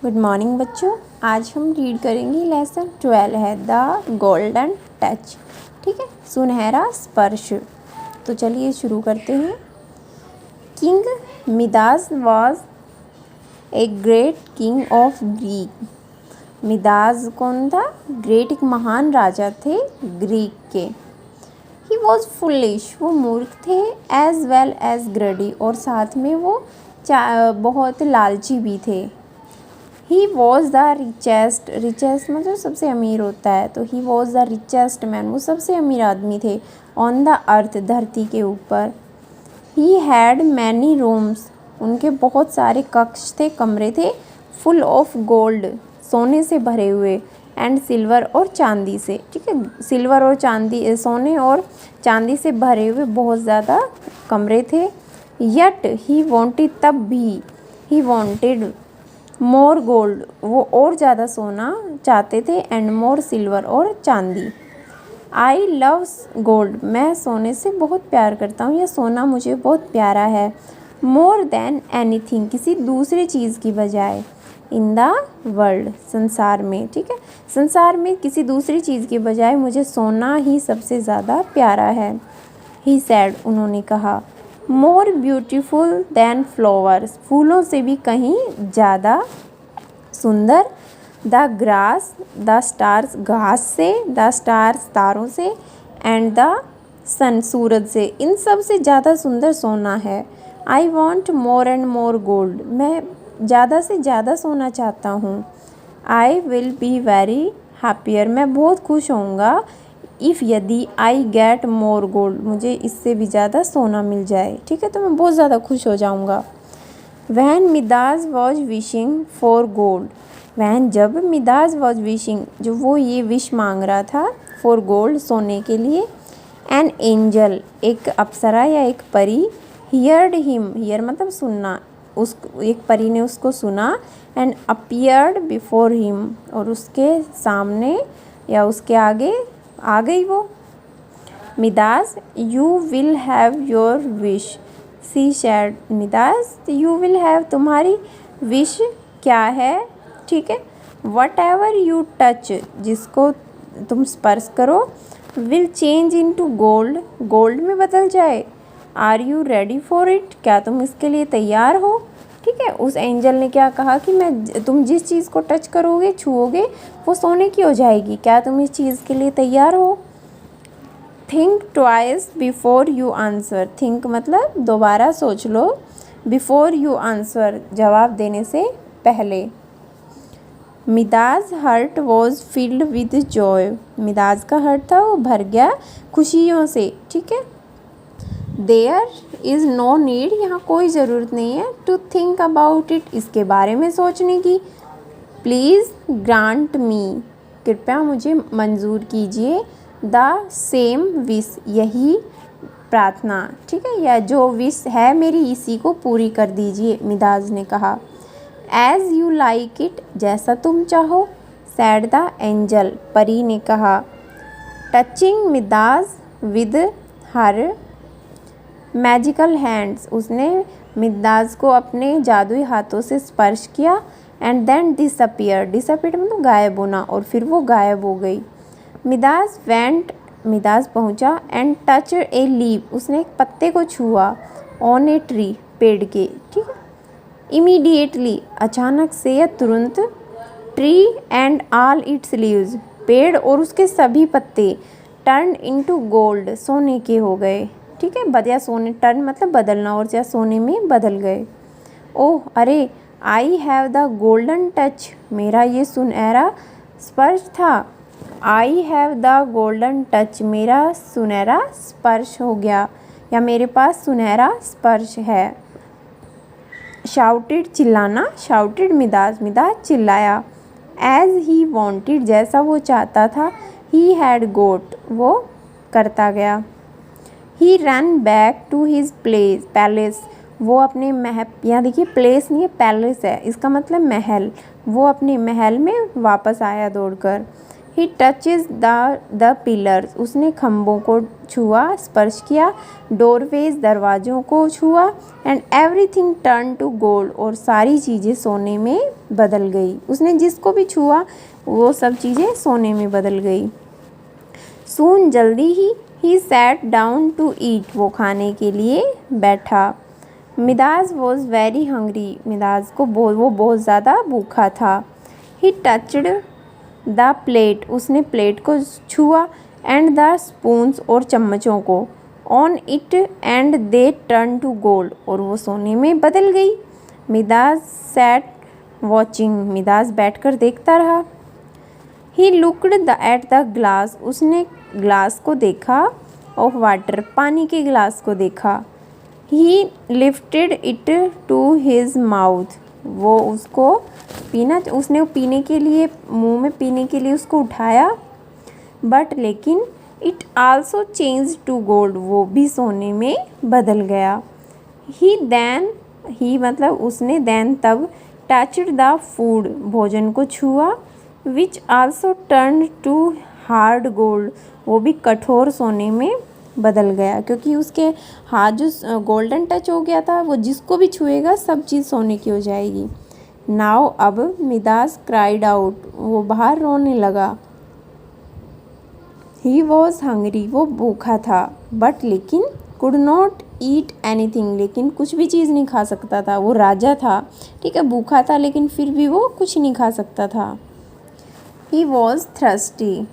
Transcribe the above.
Good morning बच्चों। आज हम रीड करेंगे लेसन 12 है द गोल्डन टच। ठीक है, सुनहरा स्पर्श। तो चलिए शुरू करते हैं। King Midas was a great king of Greek. Midas कौन था? ग्रेट, एक महान राजा थे ग्रीक के। ही वॉज फुलिश, वो मूर्ख थे। एज वेल एज ग्रेडी, और साथ में वो बहुत लालची भी थे। He was the richest, richest मतलब सबसे अमीर होता है, तो he was the richest man, वो सबसे अमीर आदमी थे। ऑन द अर्थ, धरती के ऊपर। ही हैड मैनी रूम्स, उनके बहुत सारे कक्ष थे, कमरे थे। फुल ऑफ गोल्ड, सोने से भरे हुए। एंड सिल्वर, और चांदी से। ठीक है, सिल्वर और चांदी, सोने और चांदी से भरे हुए बहुत ज़्यादा कमरे थे। यट ही वॉन्टेड, तब भी ही वॉन्टेड मोर गोल्ड, वो और ज़्यादा सोना चाहते थे। एंड मोर सिल्वर, और चांदी। आई लव्स गोल्ड, मैं सोने से बहुत प्यार करता हूँ, या सोना मुझे बहुत प्यारा है। मोर देन एनीथिंग, किसी दूसरी चीज़ की बजाय। इन द वर्ल्ड, संसार में। ठीक है, संसार में किसी दूसरी चीज़ के बजाय मुझे सोना ही सबसे ज़्यादा प्यारा है। ही सैड, उन्होंने कहा। मोर ब्यूटीफुल दैन फ्लावर्स, फूलों से भी कहीं ज़्यादा सुंदर। द ग्रास, द स्टार्स, घास से। द स्टार्स, तारों से। एंड द सन, सूरज से। इन सब से ज़्यादा सुंदर सोना है। I want more and more gold, मैं ज़्यादा से ज़्यादा सोना चाहता हूँ। I will be very happier, मैं बहुत खुश होऊंगा। इफ़, यदि। आई गेट मोर गोल्ड, मुझे इससे भी ज़्यादा सोना मिल जाए। ठीक है, तो मैं बहुत ज़्यादा खुश हो जाऊँगा। When Midas was wishing for gold, when जब मिदास वॉज विशिंग, जो वो ये विश मांग रहा था, फॉर गोल्ड, सोने के लिए। एन एंजल, एक अप्सरा या एक परी। हियर्ड हिम, हियर मतलब सुनना, उस एक परी ने उसको सुना। एंड अपीयर्ड बिफोर हिम, और उसके सामने या उसके आगे आ गई वो। Midas, you will have your wish, she said. Midas, you will have, तुम्हारी विश क्या है? ठीक है, वट एवर यू टच, जिसको तुम स्पर्श करो, will change into gold, gold में बदल जाए। Are you ready for it, क्या तुम इसके लिए तैयार हो? ठीक है, उस एंजल ने क्या कहा कि तुम जिस चीज़ को टच करोगे, छुओगे, वो सोने की हो जाएगी। क्या तुम इस चीज़ के लिए तैयार हो? Think twice before you answer, think मतलब दोबारा सोच लो। बिफोर यू आंसर, जवाब देने से पहले। Midas heart was filled with joy, Midas का हर्ट था वो भर गया खुशियों से। ठीक है, देयर इज़ नो नीड, यहाँ कोई ज़रूरत नहीं है। टू थिंक अबाउट इट, इसके बारे में सोचने की। प्लीज़ ग्रांट मी, कृपया मुझे मंजूर कीजिए। द सेम विश, यही प्रार्थना। ठीक है, या जो विश है मेरी, इसी को पूरी कर दीजिए, मिदास ने कहा। एज यू लाइक इट, जैसा तुम चाहो। सैड द एंजल, परी ने कहा। Touching Midas with her magical hands, उसने मिदास को अपने जादुई हाथों से स्पर्श किया। एंड देन डिसअपियर, डिसअपियर मतलब गायब होना, और फिर वो गायब हो गई। मिदास वेंट, मिदास पहुंचा। एंड टच ए लीफ, उसने एक पत्ते को छुआ। ऑन ए ट्री, पेड़ के। ठीक है, इमीडिएटली, अचानक से या तुरंत। Tree and all it's leaves, पेड़ और उसके सभी पत्ते। टर्न इनटू गोल्ड, सोने के हो गए। ठीक है, बदया सोने, टर्न मतलब बदलना, और या सोने में बदल गए। ओह, अरे, I have the golden touch, मेरा ये सुनहरा स्पर्श था। I have the golden touch, मेरा सुनहरा स्पर्श हो गया, या मेरे पास सुनहरा स्पर्श है। शाउटेड, चिल्लाना। शाउटेड मिदास, मिदास चिल्लाया। एज ही वॉन्टेड, जैसा वो चाहता था। ही हैड गोट, वो करता गया। He run back to his palace, वो अपने यहाँ देखिए प्लेस नहीं है, पैलेस है, इसका मतलब महल। वो अपने महल में वापस आया दौड़कर। ही टचेज द पिलर्स, उसने खम्भों को छुआ, स्पर्श किया, डोरवेज, दरवाज़ों को छुआ, and everything turn to gold, और सारी चीज़ें सोने में बदल गई। उसने जिसको भी छुआ वो सब चीज़ें सोने में बदल गई। सून, जल्दी ही सैट डाउन टू ईट, वो खाने के लिए बैठा। Midas was very hungry, Midas को वो बहुत ज़्यादा भूखा था। ही टचड द प्लेट, उसने प्लेट को छुआ, एंड द स्पून्स, और चम्मचों को, on it and they turn to gold, और वो सोने में बदल गई। मिदास सैट वॉचिंग, मिदास बैठकर देखता रहा। He looked at the glass, उसने ग्लास को देखा, ऑफ वाटर, पानी के ग्लास को देखा। He lifted it to his mouth, वो उसको उसने पीने के लिए, मुंह में पीने के लिए उसको उठाया। बट लेकिन it also change to gold, वो भी सोने में बदल गया। ही मतलब उसने देन तब टचड द फूड, भोजन को छुआ, which also turn to hard gold, वो भी कठोर सोने में बदल गया, क्योंकि उसके हाथ जो गोल्डन टच हो गया था, वो जिसको भी छुएगा सब चीज़ सोने की हो जाएगी। नाउ अब मिदास क्राइड आउट, वो बाहर रोने लगा। ही वॉज हंग्री, वो भूखा था, बट लेकिन कुड नॉट ईट एनीथिंग, लेकिन कुछ भी चीज़ नहीं खा सकता था। वो राजा था, ठीक है, भूखा था लेकिन फिर भी वो कुछ नहीं खा सकता था। He was thirsty,